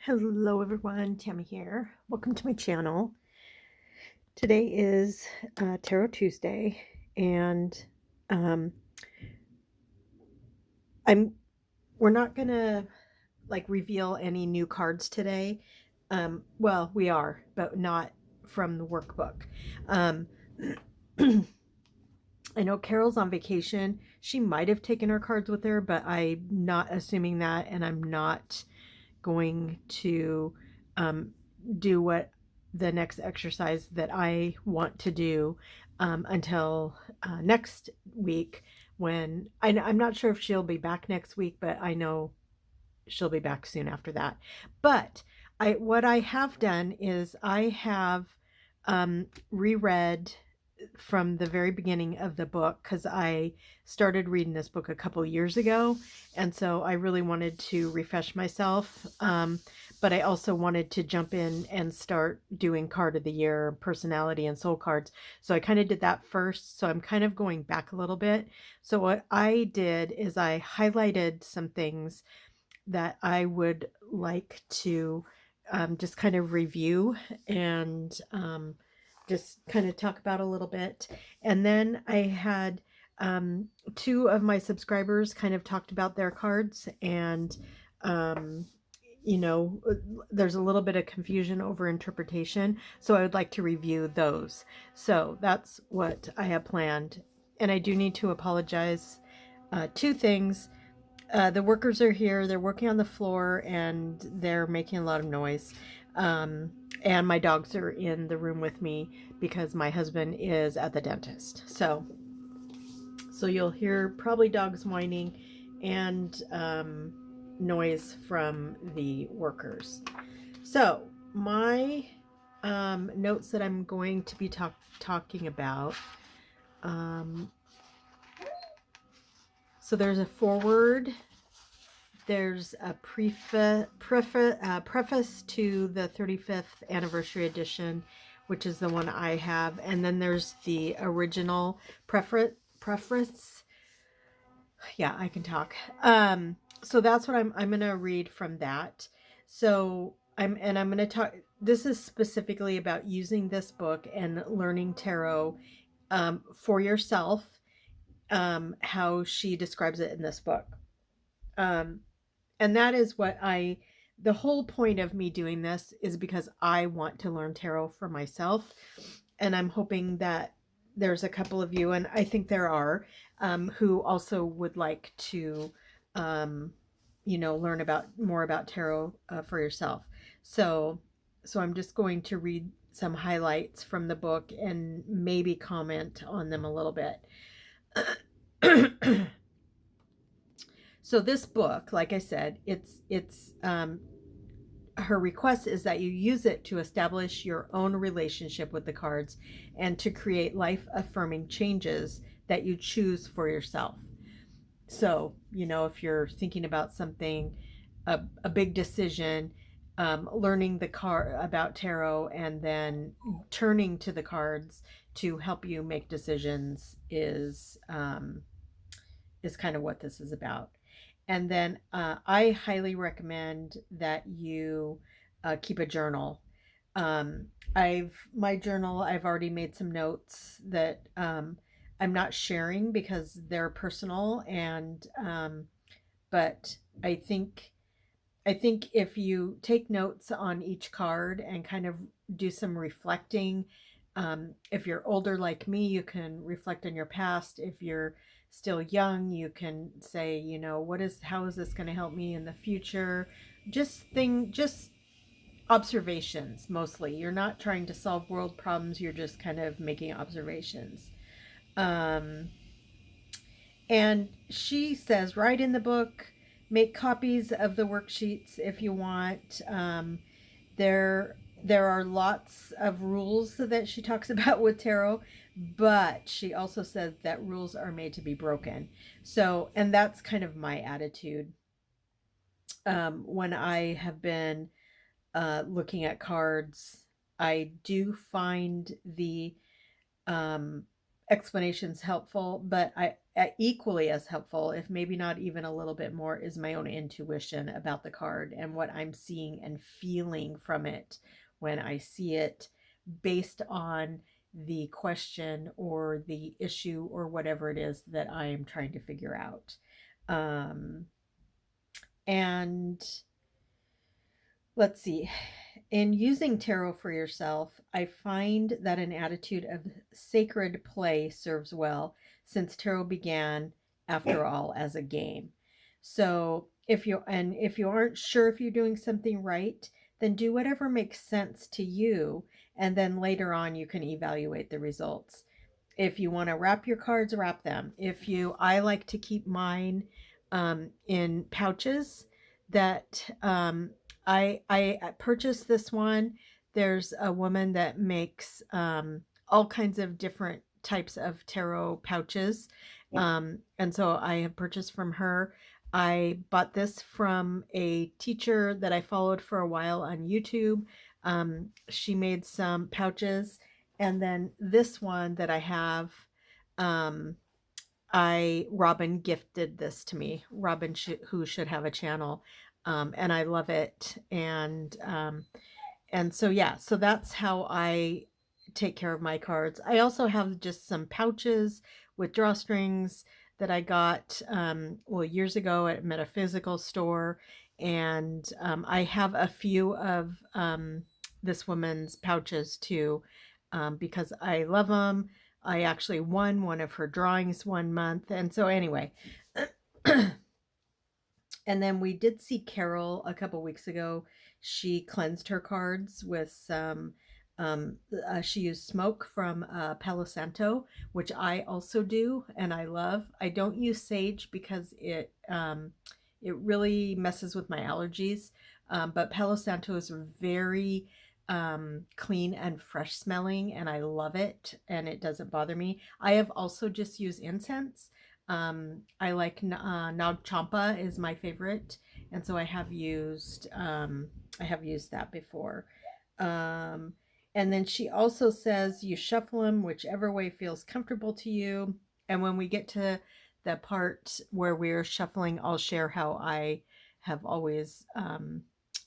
Hello everyone, Tammy here. Welcome to my channel. Today is Tarot Tuesday, and um, I'm we're not gonna like reveal any new cards today. Well, we are, but not from the workbook. Um, I know Carol's on vacation. She might have taken her cards with her, but I'm not assuming that, and I'm not going to um, do what the next exercise that I want to do until next week. When I'm not sure if she'll be back next week, but I know she'll be back soon after that. But what I have done is I have reread from the very beginning of the book because I started reading this book a couple years ago, and so I really wanted to refresh myself. But I also wanted to jump in and start doing card of the year, personality, and soul cards. So I kind of did that first. So I'm kind of going back a little bit. So what I did is I highlighted some things that I would like to just kind of review and just kind of talk about a little bit. And then I had two of my subscribers kind of talked about their cards, and um, you know, there's a little bit of confusion over interpretation. So I would like to review those. So that's what I have planned. And I do need to apologize. Two things. The workers are here. They're working on the floor and they're making a lot of noise. Um, and my dogs are in the room with me because my husband is at the dentist. So you'll hear probably dogs whining and noise from the workers. So my notes that I'm going to be talking about. Um, so there's a forward. There's a preface to the 35th anniversary edition, which is the one I have. And then there's the original preface. Yeah, I can talk. So that's what I'm going to read from that. So I'm going to talk. This is specifically about using this book and learning tarot for yourself, how she describes it in this book. Um, and that is what the whole point of me doing this is because I want to learn tarot for myself. And I'm hoping that there's a couple of you, and I think there are, who also would like to, um, learn about more about tarot for yourself. So, so I'm just going to read some highlights from the book and maybe comment on them a little bit. So this book, like I said, it's her request is that you use it to establish your own relationship with the cards and to create life affirming changes that you choose for yourself. So, if you're thinking about something, a big decision, learning the card about tarot and then turning to the cards to help you make decisions is kind of what this is about. And then I highly recommend that you keep a journal. My journal. I've already made some notes that I'm not sharing because they're personal, and but I think I think if you take notes on each card and kind of do some reflecting, if you're older like me, you can reflect on your past. If you're still young, you can say, how is this going to help me in the future? Just observations mostly. You're not trying to solve world problems. You're just kind of making observations. Um, and she says, right in the book, make copies of the worksheets if you want. There, there are lots of rules that she talks about with tarot, but she also says that rules are made to be broken. So, and that's kind of my attitude when I have been looking at cards. I do find the um, explanations helpful, but equally as helpful, if maybe not even a little bit more, is my own intuition about the card and what I'm seeing and feeling from it when I see it, based on the question or the issue or whatever it is that I am trying to figure out. Um, and let's see. In using tarot for yourself, I find that an attitude of sacred play serves well, since tarot began, after all, as a game. So, if you aren't sure if you're doing something right, then do whatever makes sense to you, and then later on you can evaluate the results. If you want to wrap your cards, wrap them. I like to keep mine in pouches that I purchased this one. There's a woman that makes all kinds of different types of tarot pouches. And so I have purchased from her. I bought this from a teacher that I followed for a while on YouTube. She made some pouches. And then this one that I have, um, Robin gifted this to me. Robin, who should have a channel, and I love it. And so yeah, so that's how I take care of my cards. I also have just some pouches with drawstrings that I got well, years ago at a metaphysical store, and I have a few of this woman's pouches too, because I love them. I actually won one of her drawings one month. And so, anyway, and then we did see Carol a couple weeks ago. She cleansed her cards with some, she used smoke from Palo Santo, which I also do and I love. I don't use sage because it really messes with my allergies. But Palo Santo is very clean and fresh smelling, and I love it, and it doesn't bother me. I have also just used incense. I like Nag Champa is my favorite, and so I have used that before. Um, and then she also says you shuffle them whichever way feels comfortable to you. And when we get to the part where we're shuffling, I'll share how I have always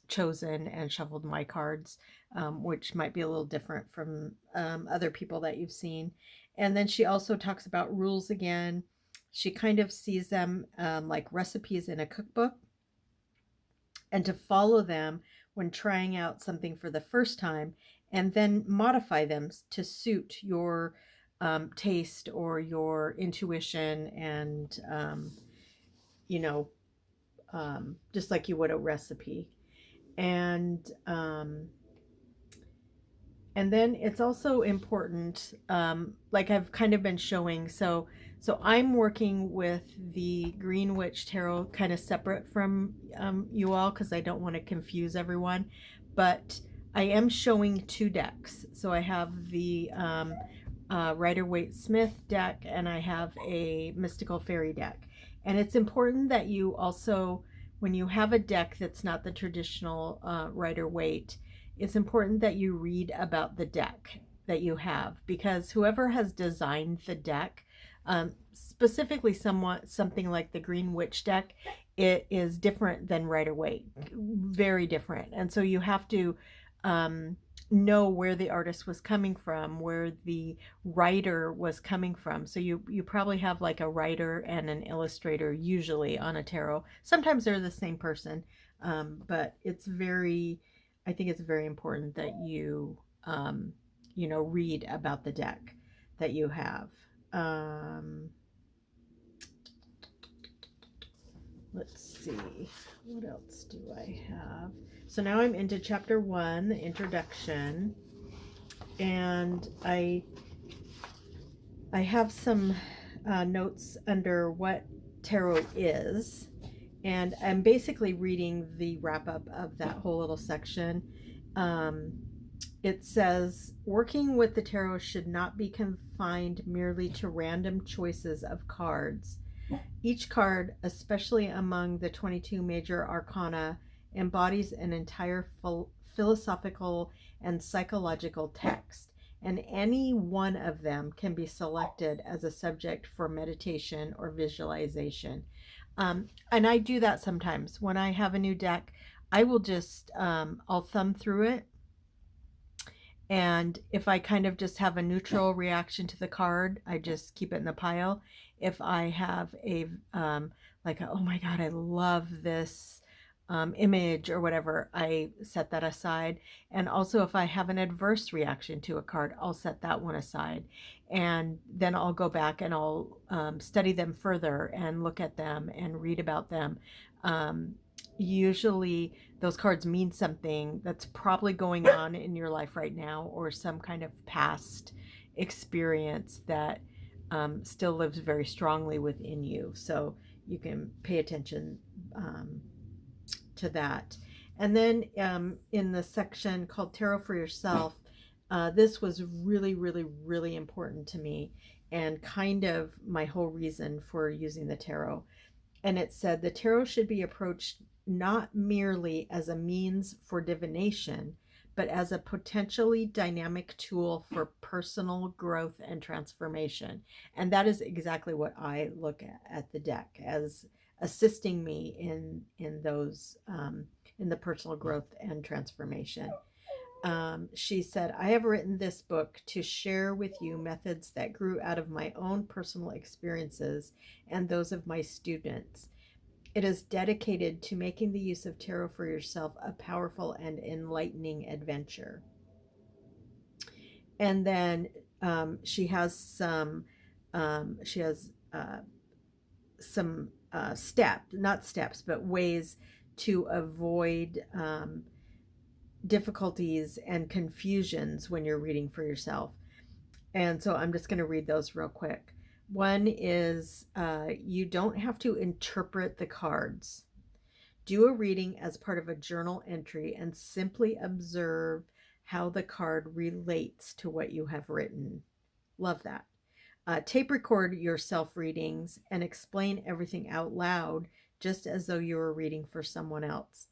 chosen and shuffled my cards, which might be a little different from other people that you've seen. And then she also talks about rules again. She kind of sees them like recipes in a cookbook, and to follow them when trying out something for the first time, and then modify them to suit your taste or your intuition, and you know, just like you would a recipe. And and then it's also important, like I've kind of been showing. So I'm working with the Green Witch Tarot kind of separate from you all, because I don't want to confuse everyone. But I am showing two decks. So I have the Rider Waite Smith deck, and I have a Mystical Fairy deck. And it's important that you also, when you have a deck that's not the traditional Rider Waite, it's important that you read about the deck that you have, because whoever has designed the deck, specifically something like the Green Witch deck, it is different than Rider Waite, very different. And so you have to know where the artist was coming from, where the writer was coming from. So you probably have like a writer and an illustrator usually on a tarot. Sometimes they're the same person, but I think it's very important that you read about the deck that you have. Let's see, what else do I have? So now I'm into chapter 1, the introduction, and I have some notes under what tarot is, and I'm basically reading the wrap up of that whole little section. It says, working with the tarot should not be confined merely to random choices of cards. Each card, especially among the 22 major arcana, embodies an entire philosophical and psychological text, and any one of them can be selected as a subject for meditation or visualization. And I do that sometimes when I have a new deck. I will just I'll thumb through it, and if I kind of just have a neutral reaction to the card, I just keep it in the pile. If I have a oh my god, I love this image or whatever, I set that aside. And also, if I have an adverse reaction to a card, I'll set that one aside. And then I'll go back and I'll study them further and look at them and read about them. Usually, those cards mean something that's probably going on in your life right now, or some kind of past experience that still lives very strongly within you. So you can pay attention to that. And then in the section called Tarot for Yourself, this was really, really, really important to me, and kind of my whole reason for using the tarot. And it said the tarot should be approached not merely as a means for divination, but as a potentially dynamic tool for personal growth and transformation. And that is exactly what I look at the deck as, assisting me in those in the personal growth and transformation. She said, I have written this book to share with you methods that grew out of my own personal experiences and those of my students. It is dedicated to making the use of tarot for yourself a powerful and enlightening adventure. And then she has some not steps, but ways to avoid difficulties and confusions when you're reading for yourself. And so I'm just going to read those real quick. One is you don't have to interpret the cards. Do a reading as part of a journal entry and simply observe how the card relates to what you have written. Love that. Tape record your self readings and explain everything out loud, just as though you were reading for someone else.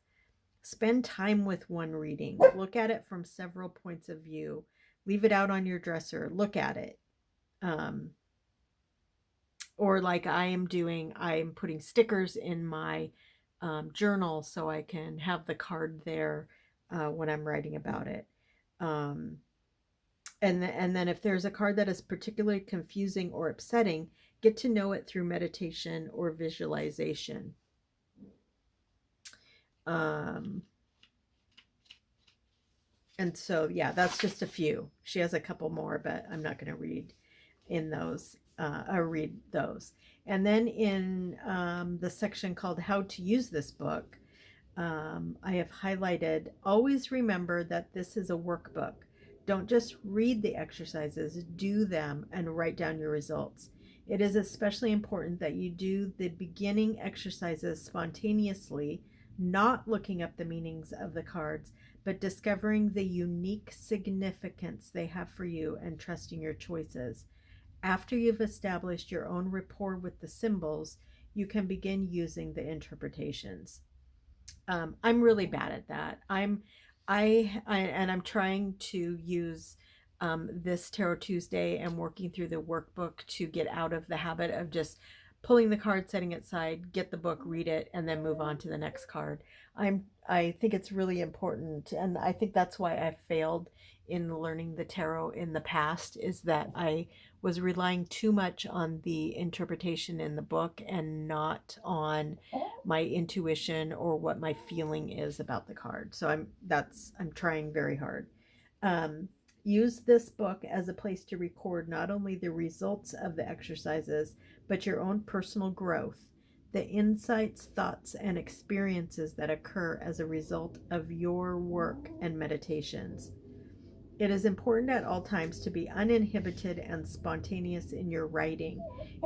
Spend time with one reading. Look at it from several points of view. Leave it out on your dresser. Look at it. Or like I am doing, I'm putting stickers in my journal so I can have the card there when I'm writing about it. And then if there's a card that is particularly confusing or upsetting, get to know it through meditation or visualization. And so, yeah, that's just a few. She has a couple more, but I'm not going to read in those. Read those. And then in the section called How to Use This Book, I have highlighted, always remember that this is a workbook. Don't just read the exercises, do them and write down your results. It is especially important that you do the beginning exercises spontaneously, not looking up the meanings of the cards, but discovering the unique significance they have for you and trusting your choices. After you've established your own rapport with the symbols, you can begin using the interpretations. I'm really bad at that. I'm trying to use this Tarot Tuesday and working through the workbook to get out of the habit of just pulling the card, setting it aside, get the book, read it, and then move on to the next card. I think it's really important, and I think that's why I failed in learning the tarot in the past, is that I was relying too much on the interpretation in the book and not on my intuition or what my feeling is about the card. So I'm trying very hard. Use this book as a place to record not only the results of the exercises, but your own personal growth, the insights, thoughts, and experiences that occur as a result of your work and meditations. It is important at all times to be uninhibited and spontaneous in your writing.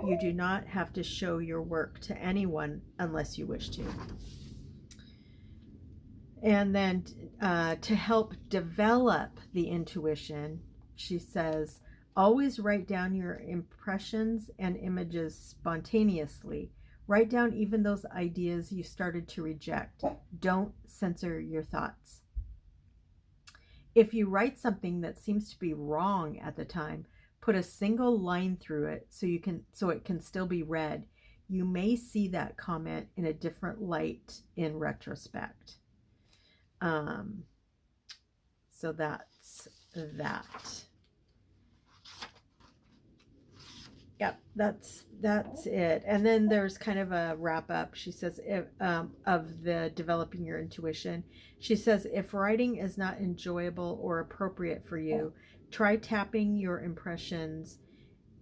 You do not have to show your work to anyone unless you wish to. And then to help develop the intuition, she says, always write down your impressions and images spontaneously. Write down even those ideas you started to reject. Don't censor your thoughts. if you write something that seems to be wrong at the time, put a single line through it so it can still be read. You may see that comment in a different light in retrospect. So that's that. Yep, that's it. And then there's kind of a wrap up. She says of the developing your intuition. She says if writing is not enjoyable or appropriate for you, try tapping your impressions.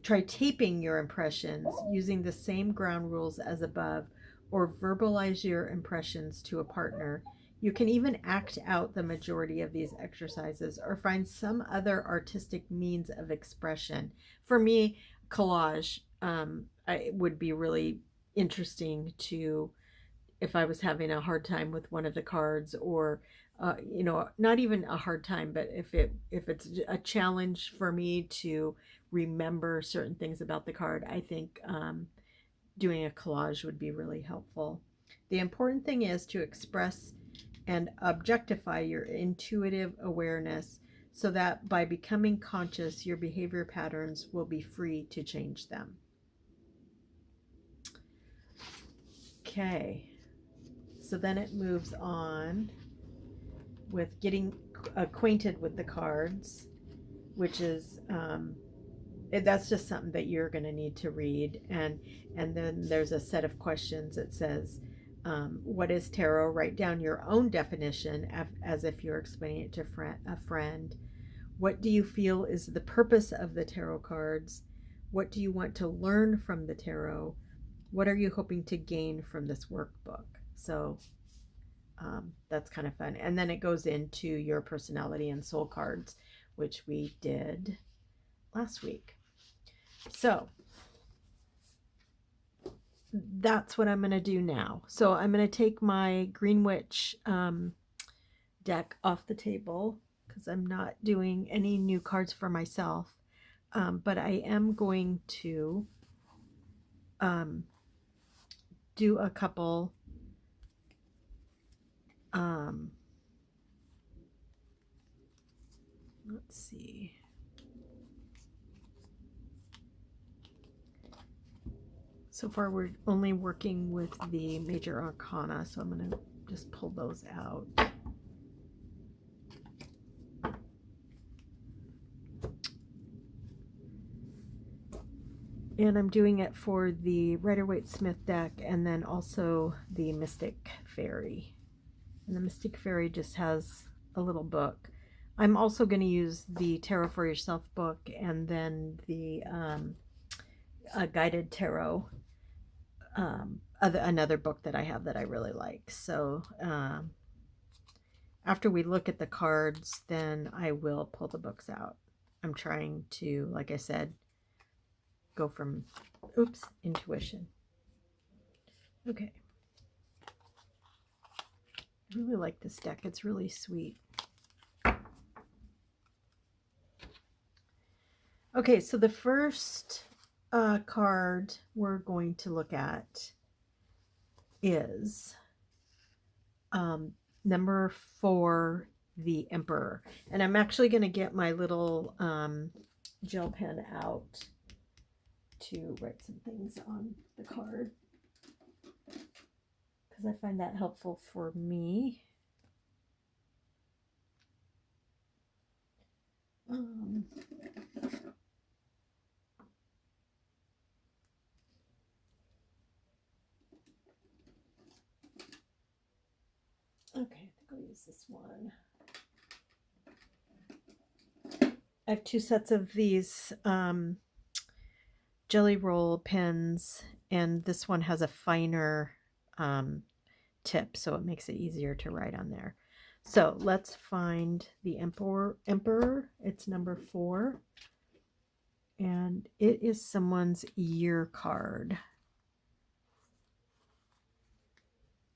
Try taping your impressions using the same ground rules as above, or verbalize your impressions to a partner. You can even act out the majority of these exercises or find some other artistic means of expression. For me, collage would be really interesting to, if I was having a hard time with one of the cards, or not even a hard time, but if it's a challenge for me to remember certain things about the card, I think doing a collage would be really helpful. The important thing is to express and objectify your intuitive awareness so that by becoming conscious, your behavior patterns will be free to change them. Okay, so then it moves on with getting acquainted with the cards, which is that's just something that you're going to need to read. And then there's a set of questions that says, what is tarot? Write down your own definition as if you're explaining it to a friend. What do you feel is the purpose of the tarot cards? What do you want to learn from the tarot? What are you hoping to gain from this workbook? So that's kind of fun. And then it goes into your personality and soul cards, which we did last week. So that's what I'm going to do now. So I'm going to take my Green Witch deck off the table because I'm not doing any new cards for myself. But I am going to do a couple let's see. So far we're only working with the major arcana, so I'm going to just pull those out. And I'm doing it for the Rider-Waite-Smith deck and then also the Mystic Fairy. And the Mystic Fairy just has a little book. I'm also going to use the Tarot for Yourself book and then the Guided Tarot, another book that I have that I really like. So after we look at the cards, then I will pull the books out. I'm trying to, like I said, go from intuition. Okay. I really like this deck. It's really sweet. Okay, so the first card we're going to look at is number 4, the Emperor. And I'm actually going to get my little gel pen out to write some things on the card because I find that helpful for me. Okay, I think I'll use this one. I have 2 sets of these Jelly Roll pens, and this one has a finer tip, so it makes it easier to write on there. So let's find the Emperor. It's number 4, and it is someone's year card.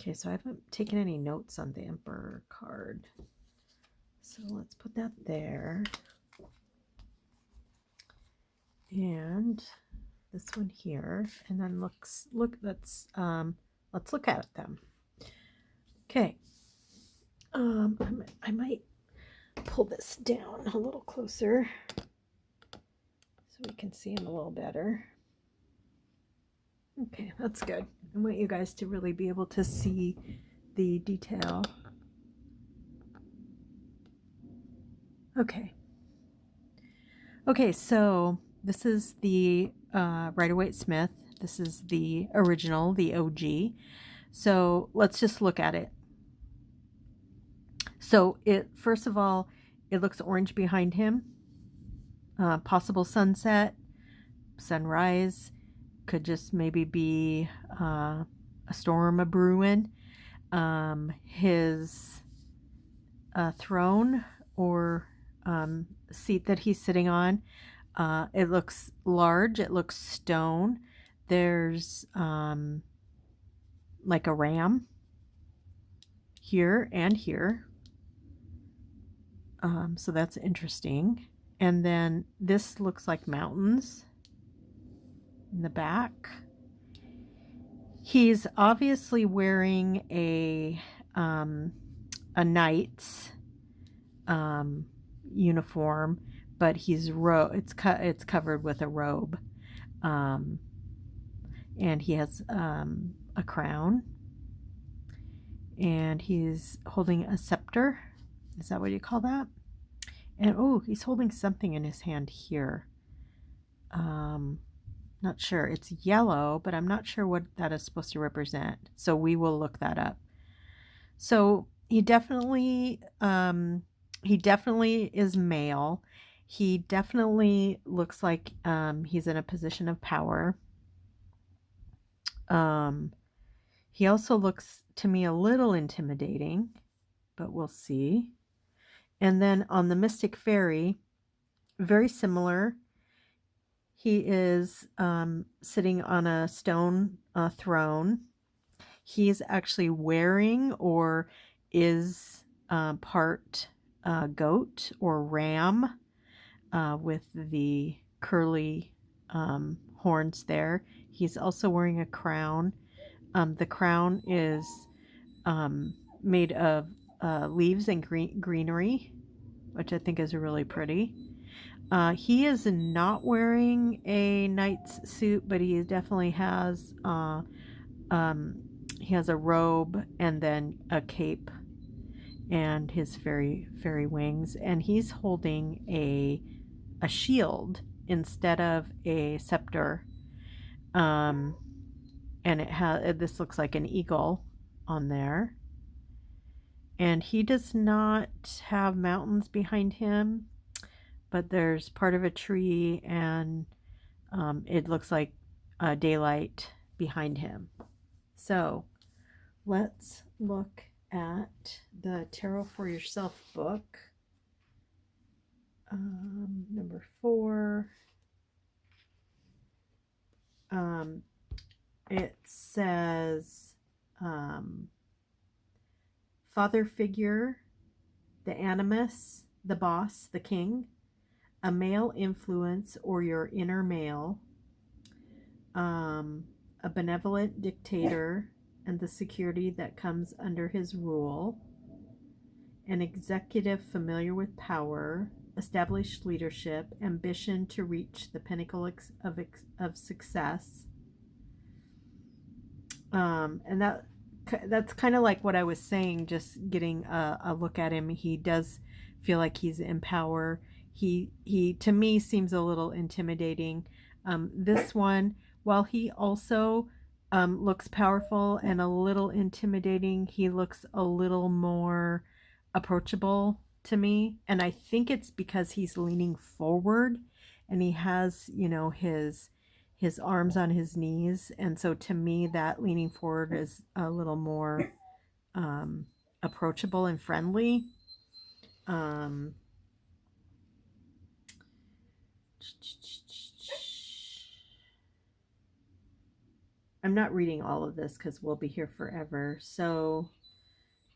Okay, so I haven't taken any notes on the Emperor card, so let's put that there. And this one here, and then let's look at them. Okay. I might pull this down a little closer so we can see him a little better. Okay, that's good. I want you guys to really be able to see the detail. Okay. Okay, so this is the Rider-Waite-Smith. This is the original, the OG. So let's just look at it. So first of all, it looks orange behind him. Possible sunset, sunrise, could just maybe be a storm a-brewing. His throne or seat that he's sitting on, it looks large, it looks stone. There's like a ram here and here. So that's interesting. And then this looks like mountains in the back. He's obviously wearing a knight's uniform, but it's covered with a robe, and he has a crown, and he's holding a scepter. Is that what you call that? And oh, he's holding something in his hand here. Not sure. It's yellow, but I'm not sure what that is supposed to represent. So we will look that up. So he definitely is male. He definitely looks like he's in a position of power. He also looks to me a little intimidating, but we'll see. And then on the Mystic Fairy, very similar. He is sitting on a stone throne. He's actually wearing or is part goat or ram with the curly horns there. He's also wearing a crown. The crown is made of leaves and greenery, which I think is really pretty. He is not wearing a knight's suit, but he definitely has he has a robe and then a cape and his fairy wings, and he's holding a shield instead of a scepter. And this looks like an eagle on there. And he does not have mountains behind him, but there's part of a tree, and it looks like daylight behind him. So let's look at the Tarot for Yourself book, number 4. It says father figure, the animus, the boss, the king, a male influence or your inner male, a benevolent dictator and the security that comes under his rule, an executive familiar with power, established leadership, ambition to reach the pinnacle of success. And that's kind of like what I was saying, just getting a look at him. He does feel like he's in power. He to me seems a little intimidating. This one, while he also looks powerful and a little intimidating, he looks a little more approachable to me. And I think it's because he's leaning forward and he has, his arms on his knees. And so to me, that leaning forward is a little more approachable and friendly. I'm not reading all of this because we'll be here forever. So,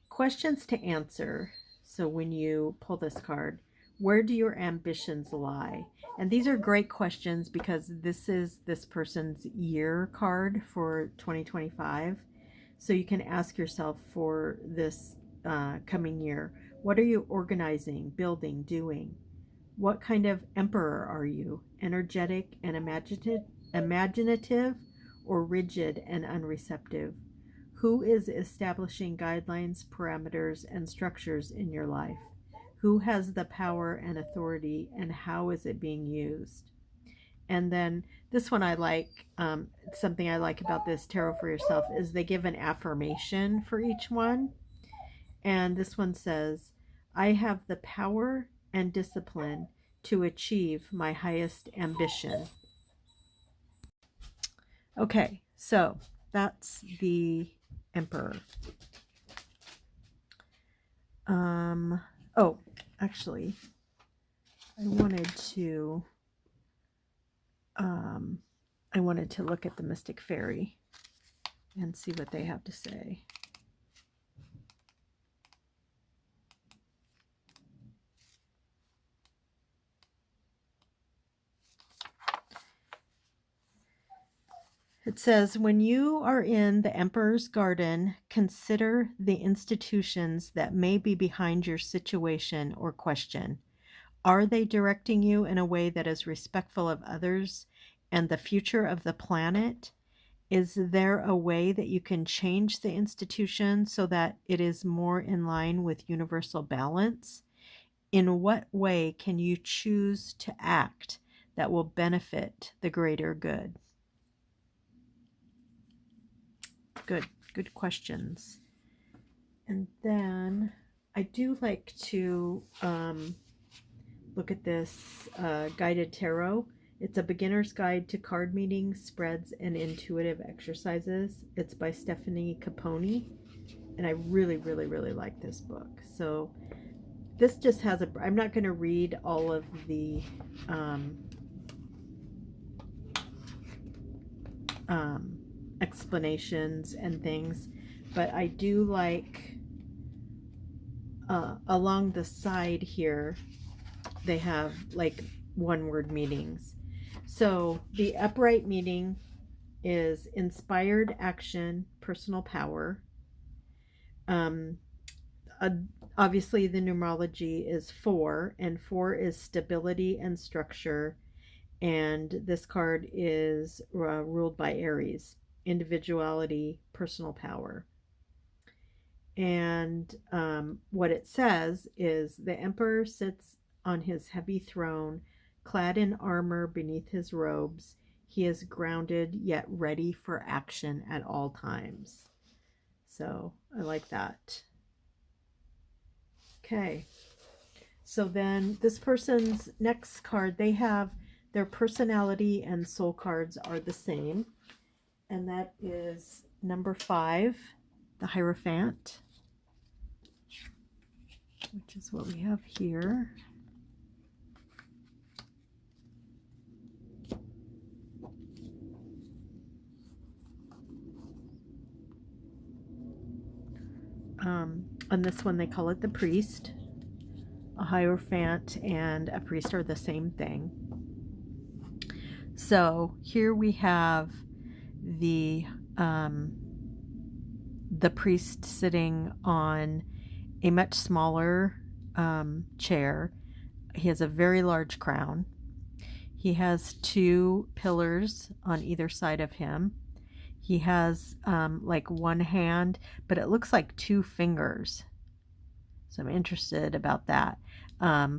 questions to answer. So when you pull this card, where do your ambitions lie? And these are great questions because this is this person's year card for 2025. So you can ask yourself for this coming year? What are you organizing, building, doing? What kind of emperor are you? Energetic and imaginative or rigid and unreceptive? Who is establishing guidelines, parameters, and structures in your life? Who has the power and authority, and how is it being used? And then this one I like, something I like about this Tarot for Yourself is they give an affirmation for each one. And this one says, I have the power and discipline to achieve my highest ambition. Okay, so that's the Emperor. Oh, actually, I wanted to look at the Mystic Fairy and see what they have to say. It says, when you are in the Emperor's garden, consider the institutions that may be behind your situation or question. Are they directing you in a way that is respectful of others and the future of the planet? Is there a way that you can change the institution so that it is more in line with universal balance? In what way can you choose to act that will benefit the greater good? Good questions. And then I do like to look at this guided tarot. It's a beginner's guide to card meetings, spreads, and intuitive exercises. It's by Stephanie Caponi, and I really, really, really like this book. So this just has I'm not going to read all of the explanations and things, but I do like along the side here they have like one word meanings. So the upright meaning is inspired action, personal power. Obviously the numerology is 4, and 4 is stability and structure, and this card is ruled by Aries, individuality, personal power. And what it says is the Emperor sits on his heavy throne, clad in armor beneath his robes. He is grounded yet ready for action at all times. So I like that. Okay. So then this person's next card, they have their personality and soul cards are the same. And that is number 5, the Hierophant, which is what we have here. On this one, they call it the Priest. A Hierophant and a priest are the same thing. So here we have the priest sitting on a much smaller chair. He has a very large crown. He has 2 pillars on either side of him. He has like one hand, but it looks like 2 fingers. So I'm interested about that,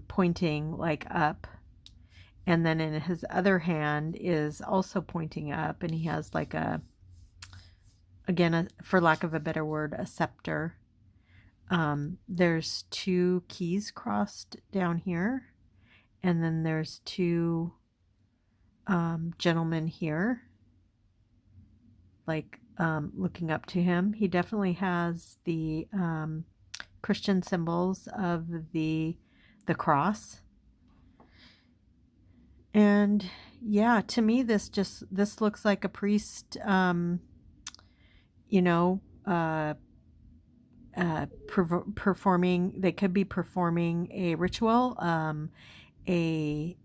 pointing like up. And then in his other hand is also pointing up, and he has like for lack of a better word, a scepter. There's 2 keys crossed down here, and then there's 2 gentlemen here, like looking up to him. He definitely has the Christian symbols of the cross. And yeah, to me this looks like a priest, performing. They could be performing a ritual. They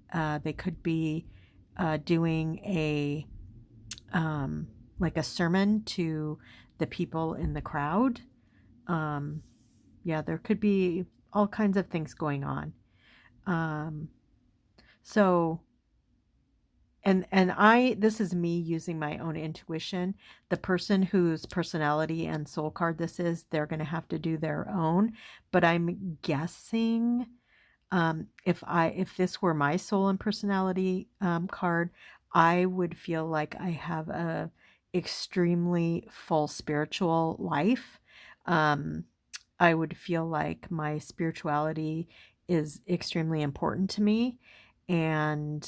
could be doing a like a sermon to the people in the crowd. Yeah, there could be all kinds of things going on. Um, so and I this is me using my own intuition. The person whose personality and soul card this is, they're going to have to do their own, but I'm guessing if this were my soul and personality card, I would feel like I have a extremely full spiritual life. Um, I would feel like my spirituality is extremely important to me, and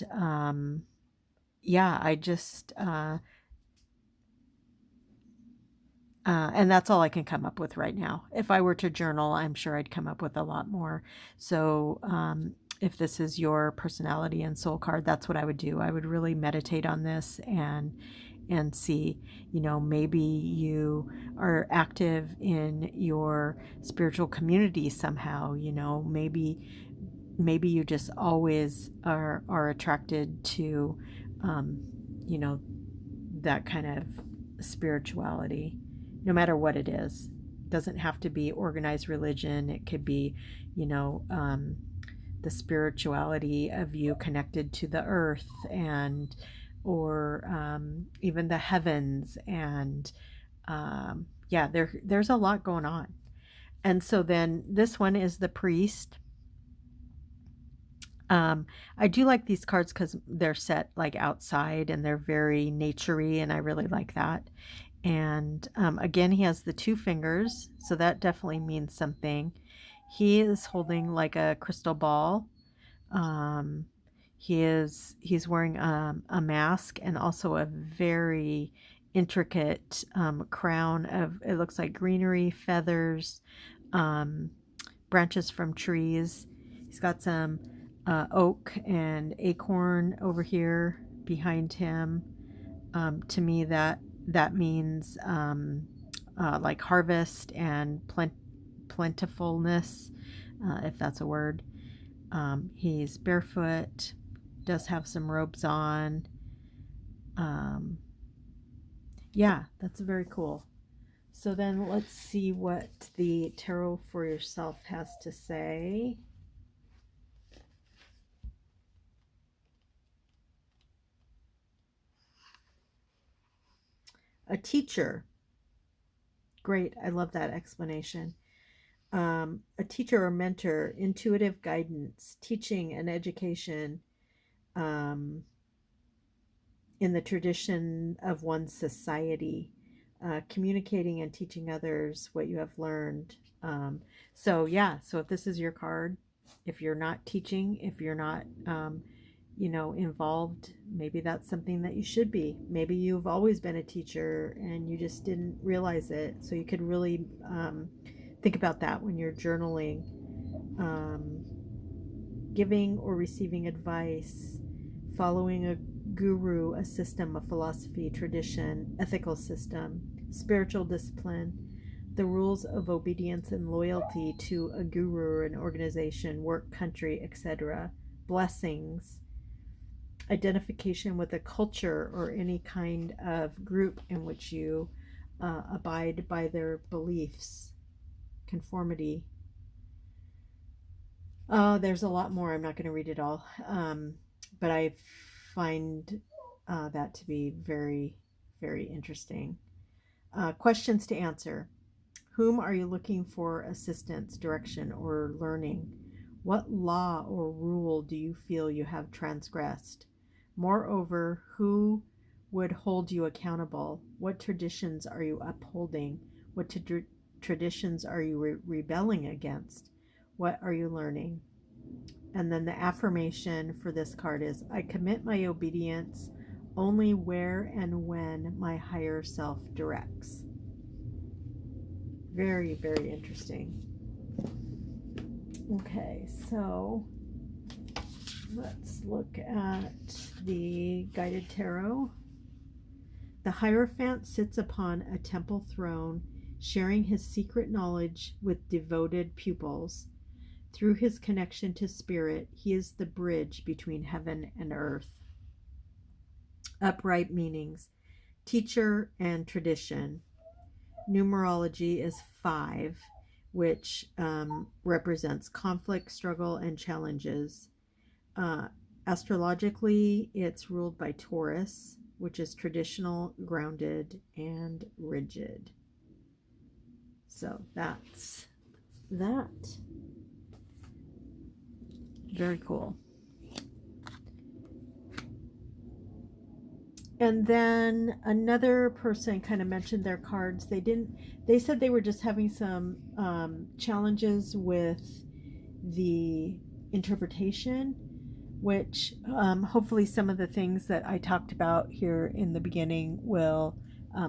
yeah, I just and that's all I can come up with right now. If I were to journal, I'm sure I'd come up with a lot more. So, if this is your personality and soul card, that's what I would do. I would really meditate on this and see, maybe you are active in your spiritual community somehow. Maybe you just always are attracted to, um, you know, that kind of spirituality, no matter what it is. It doesn't have to be organized religion. It could be, you know, um, the spirituality of you connected to the earth and or even the heavens and yeah, there's a lot going on. And so then this one is the priest. um, I do like these cards because they're set like outside and they're very naturey, and I really like that. And again, he has the two fingers, so that definitely means something. He is holding like a crystal ball. Um, he's wearing a mask and also a very intricate crown of, it looks like greenery, feathers, um, branches from trees. He's got some oak and acorn over here behind him. To me, that means like harvest and plentifulness, if that's a word. He's barefoot, does have some robes on. Um, yeah, that's very cool. So then let's see what the tarot for yourself has to say. A teacher. Great. I love that explanation. A teacher or mentor, intuitive guidance, teaching and education um, in the tradition of one's society, communicating and teaching others what you have learned. So, yeah, so if this is your card, if you're not teaching, if you're not, involved, maybe that's something that you should be. Maybe you've always been a teacher and you just didn't realize it. So, you could really think about that when you're journaling. Um, Giving or receiving advice, following a guru, a system, a philosophy, tradition, ethical system, spiritual discipline, the rules of obedience and loyalty to a guru or an organization, work, country, etc., blessings, identification with a culture or any kind of group in which you abide by their beliefs, conformity. There's a lot more. I'm not going to read it all. But I find that to be very, very interesting. Questions to answer. Whom are you looking for assistance, direction, or learning? What law or rule do you feel you have transgressed? Moreover, who would hold you accountable? What traditions are you upholding? What traditions are you rebelling against? What are you learning? And then the affirmation for this card is, I commit my obedience only where and when my higher self directs. Very, very interesting. Okay, so let's look at the guided tarot. The Hierophant sits upon a temple throne, sharing his secret knowledge with devoted pupils. Through his connection to spirit, he is the bridge between heaven and earth. Upright meanings: teacher and tradition. Numerology is 5, which represents conflict, struggle, and challenges. Uh, Astrologically, it's ruled by Taurus, which is traditional, grounded, and rigid. So that's that. Very cool. And then another person kind of mentioned their cards. They said they were just having some challenges with the interpretation, which hopefully some of the things that I talked about here in the beginning will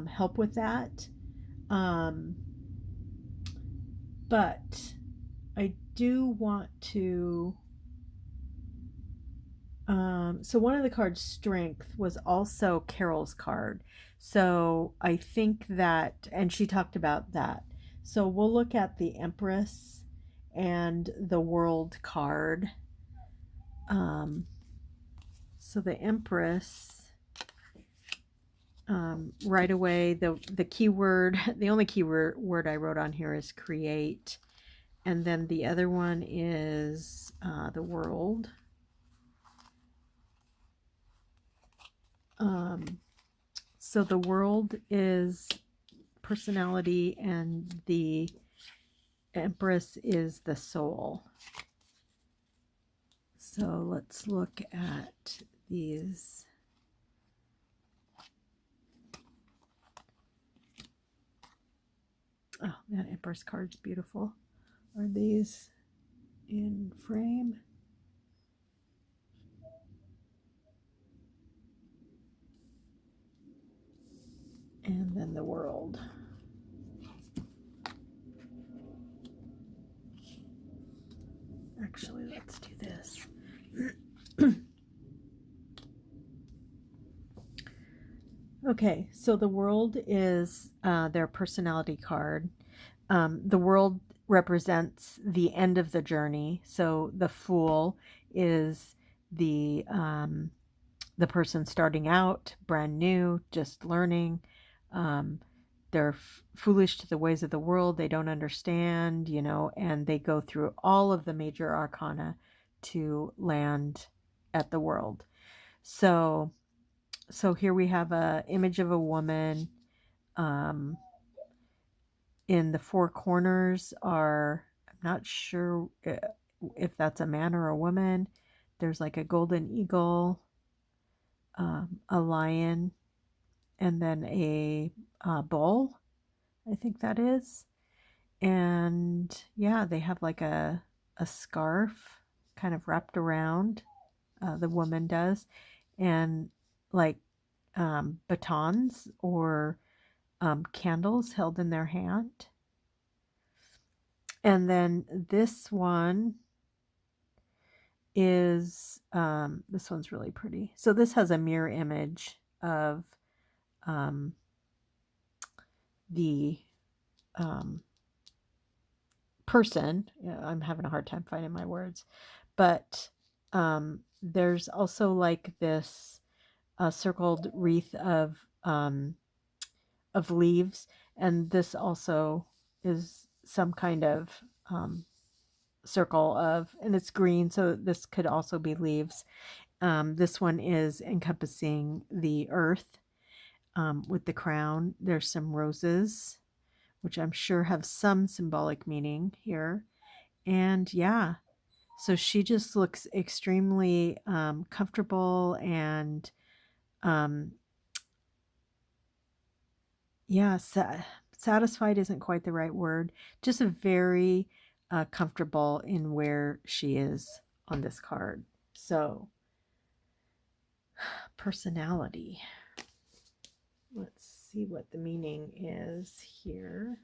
help with that. Um, but I do want to. So one of the cards, Strength, was also Carol's card. So I think that, and she talked about that. So we'll look at the Empress and the World card. So the Empress, right away, the keyword, the only keyword I wrote on here is create. And then the other one is the World. So the World is personality and the Empress is the soul. So let's look at these. Oh, that Empress card's beautiful. Are these in frame? And then the World. Actually, let's do this. Okay, so the World is their personality card. The World represents the end of the journey. So the Fool is the person starting out, brand new, just learning. Um, they're foolish to the ways of the world. They don't understand, and they go through all of the major arcana to land at the World. So here we have a image of a woman. In the four corners are, I'm not sure if that's a man or a woman. There's like a golden eagle, a lion, and then a bull, I think that is. And yeah, they have like a scarf kind of wrapped around, the woman does, and like batons or candles held in their hand. And then this one is, this one's really pretty. So this has a mirror image of the person. I'm having a hard time finding my words, but there's also like this circled wreath of leaves, and this also is some kind of circle of, and it's green, so this could also be leaves. This one is encompassing the earth with the crown. There's some roses, which I'm sure have some symbolic meaning here. And yeah, so she just looks extremely comfortable and yeah, satisfied isn't quite the right word. Just a very comfortable in where she is on this card. So, personality. Let's see what the meaning is here.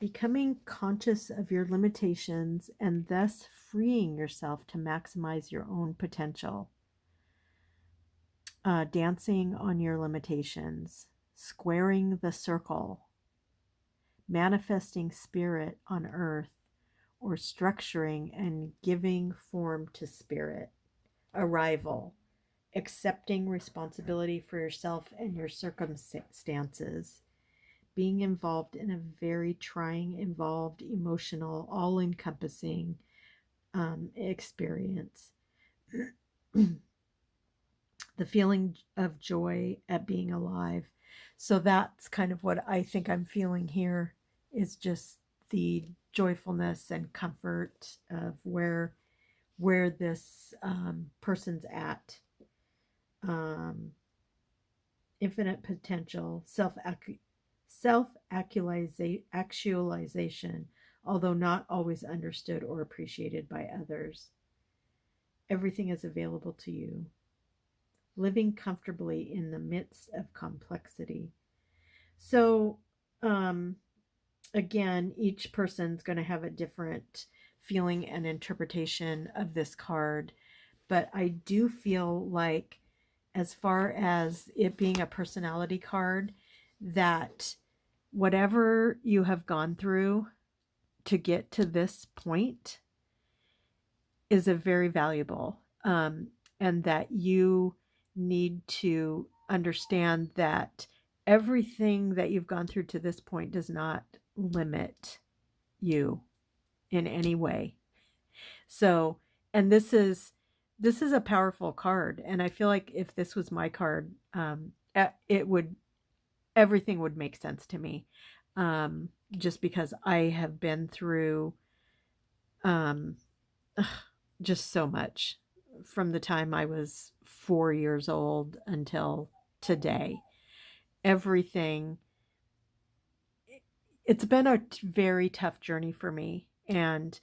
Becoming conscious of your limitations and thus freeing yourself to maximize your own potential. Dancing on your limitations, squaring the circle, manifesting spirit on earth, or structuring and giving form to spirit. Arrival, accepting responsibility for yourself and your circumstances. being involved in a very trying, involved, emotional, all encompassing experience. The feeling of joy at being alive. So that's kind of what I think I'm feeling here, is just the joyfulness and comfort of where this person's at. Um, Infinite potential, self actualization, although not always understood or appreciated by others. Everything is available to you. Living comfortably in the midst of complexity. So, um, again, each person's going to have a different feeling and interpretation of this card, but I do feel like, as far as it being a personality card, that whatever you have gone through to get to this point is a very valuable, and that you need to understand that everything that you've gone through to this point does not limit you in any way. So, and this is a powerful card, and I feel like if this was my card, it would everything would make sense to me, just because I have been through um, just so much from the time I was 4 years old until today. Everything, it's been a very tough journey for me. And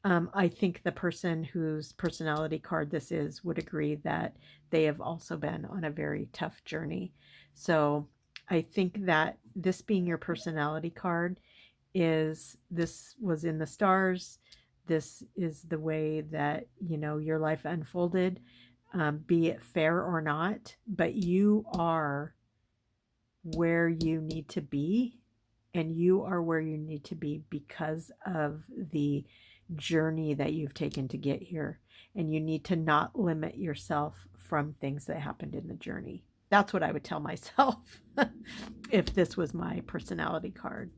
I think the person whose personality card this is would agree that they have also been on a very tough journey. So I think that this being your personality card, is this was in the stars. This is the way that, your life unfolded, be it fair or not, but you are where you need to be, and you are where you need to be because of the journey that you've taken to get here. And you need to not limit yourself from things that happened in the journey. That's what I would tell myself if this was my personality card.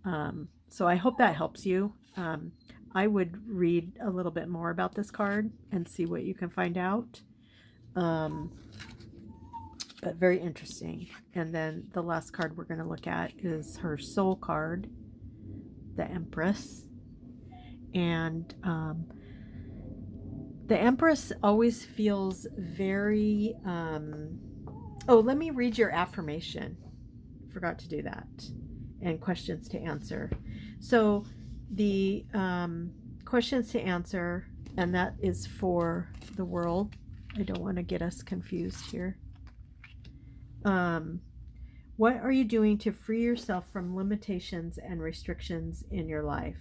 So I hope that helps you. I would read a little bit more about this card and see what you can find out. Um, but very interesting. And then the last card we're going to look at is her soul card, the Empress. And the Empress always feels very. Oh, let me read your affirmation. Forgot to do that. And questions to answer. So the questions to answer, and that is for the world. I don't want to get us confused here. What are you doing to free yourself from limitations and restrictions in your life?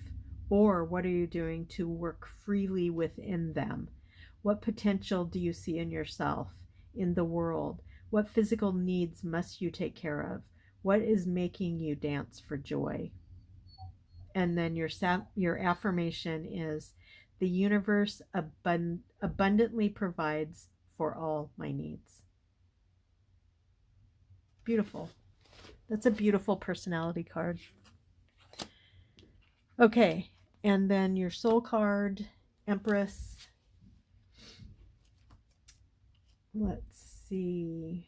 Or what are you doing to work freely within them? What potential do you see in yourself, in the world? What physical needs must you take care of? What is making you dance for joy? And then your affirmation is, the universe abundantly provides for all my needs. Beautiful. That's a beautiful personality card. Okay, and then your soul card, Empress. Let's see.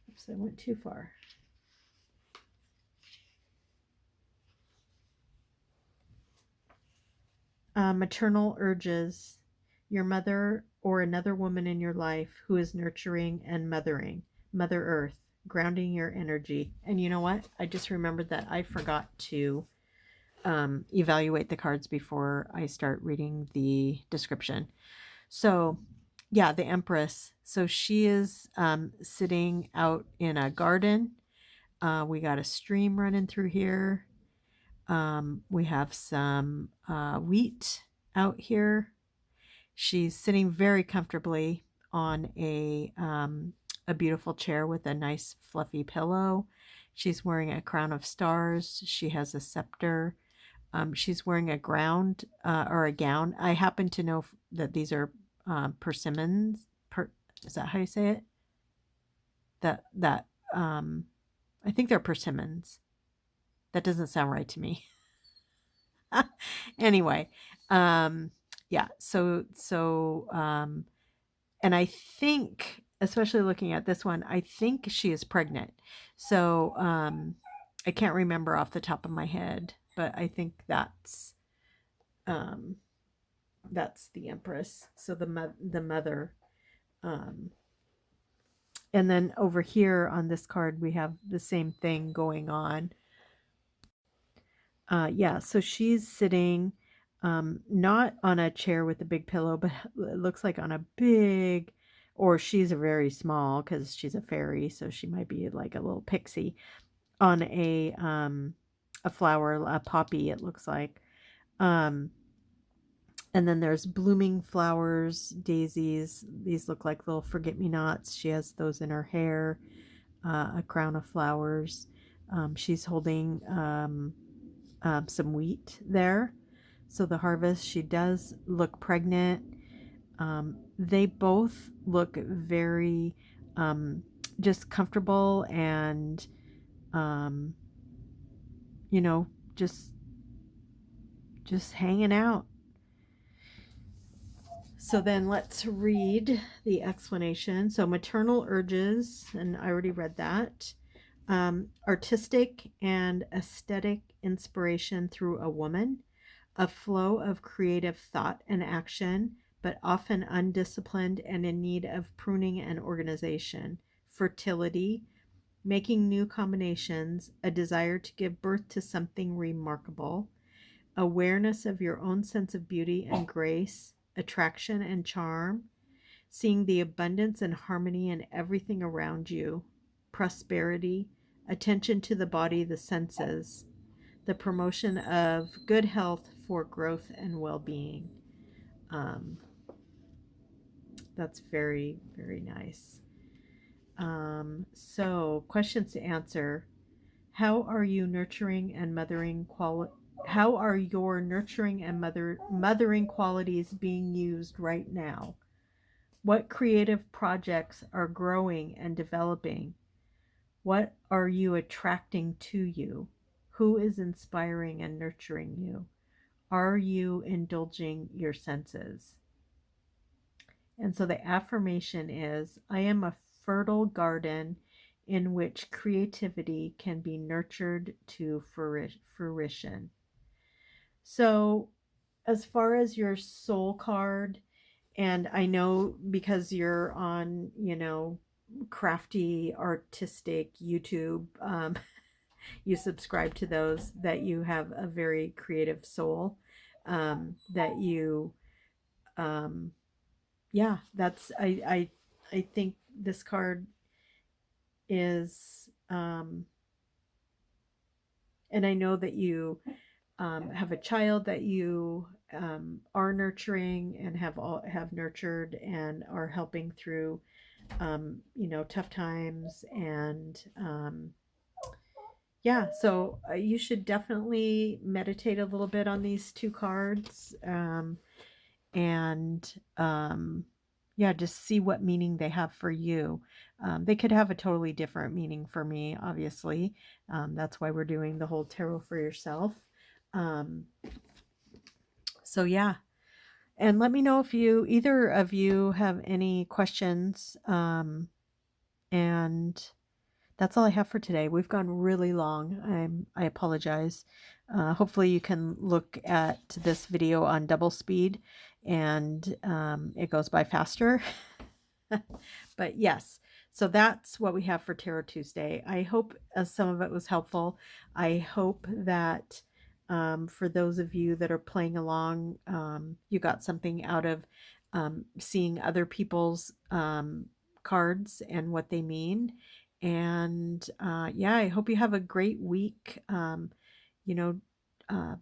Oops, I went too far. Maternal urges. Your mother or another woman in your life who is nurturing and mothering. Mother Earth, grounding your energy. And you know what? I just remembered that I forgot to evaluate the cards before I start reading the description. So, yeah, the Empress. So she is sitting out in a garden. We got a stream running through here. We have some wheat out here. She's sitting very comfortably on a beautiful chair with a nice fluffy pillow. She's wearing a crown of stars. She has a scepter. She's wearing a gown. I happen to know that these are persimmons. Is that how you say it? That um I think they're persimmons. That doesn't sound right to me. Anyway, um yeah, and I think, especially looking at this one, I think she is pregnant. So I can't remember off the top of my head, but I think um that's the empress. So the mother. um and then over here on this card we have the same thing going on. Yeah, so she's sitting, not on a chair with a big pillow, but it looks like on a big, or she's a very small because she's a fairy, so she might be like a little pixie on a flower, a poppy. It looks like, um, and then there's blooming flowers, daisies. These look like little forget-me-nots. She has those in her hair, a crown of flowers. She's holding some wheat there. So the harvest, she does look pregnant. They both look very just comfortable and, um, you know, just just hanging out. So then let's read the explanation. So maternal urges, and I already read that. Artistic and aesthetic inspiration through a woman, a flow of creative thought and action, but often undisciplined and in need of pruning and organization. Fertility, making new combinations, a desire to give birth to something remarkable. Awareness of your own sense of beauty and grace, attraction and charm, seeing the abundance and harmony in everything around you. Prosperity, attention to the body, the senses, the promotion of good health for growth and well being. Um, that's very, very nice. So, questions to answer. How are you nurturing and mothering quality? How are your nurturing and mothering qualities being used right now? What creative projects are growing and developing? What are you attracting to you? Who is inspiring and nurturing you? Are you indulging your senses? And so the affirmation is, I am a fertile garden in which creativity can be nurtured to fruition. So, as far as your soul card, and I know because you're on, crafty, artistic YouTube, you subscribe to those, that you have a very creative soul, that you, um, yeah, that's, I think this card is, and I know that you have a child that you are nurturing and have nurtured and are helping through, tough times, and yeah, so you should definitely meditate a little bit on these two cards, and yeah, just see what meaning they have for you. They could have a totally different meaning for me, obviously. That's why we're doing the whole tarot for yourself. Um, so yeah, and let me know if either of you have any questions. And that's all I have for today. We've gone really long. I apologize. Hopefully you can look at this video on double speed, and it goes by faster. But yes, so that's what we have for Tarot Tuesday. I hope some of it was helpful. I hope that for those of you that are playing along, you got something out of seeing other people's cards and what they mean. And yeah, I hope you have a great week. You know, uh,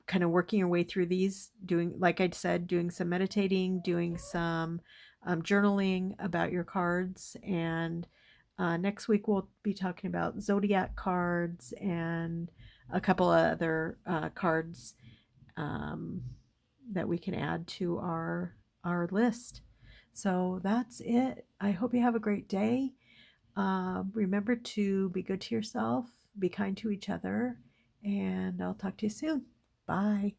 kind of working your way through these, doing, like I said, doing some meditating, doing some journaling about your cards. And next week we'll be talking about zodiac cards and a couple of other cards um, that we can add to our list. So that's it. I hope you have a great day. Remember to be good to yourself, be kind to each other, and I'll talk to you soon. Bye.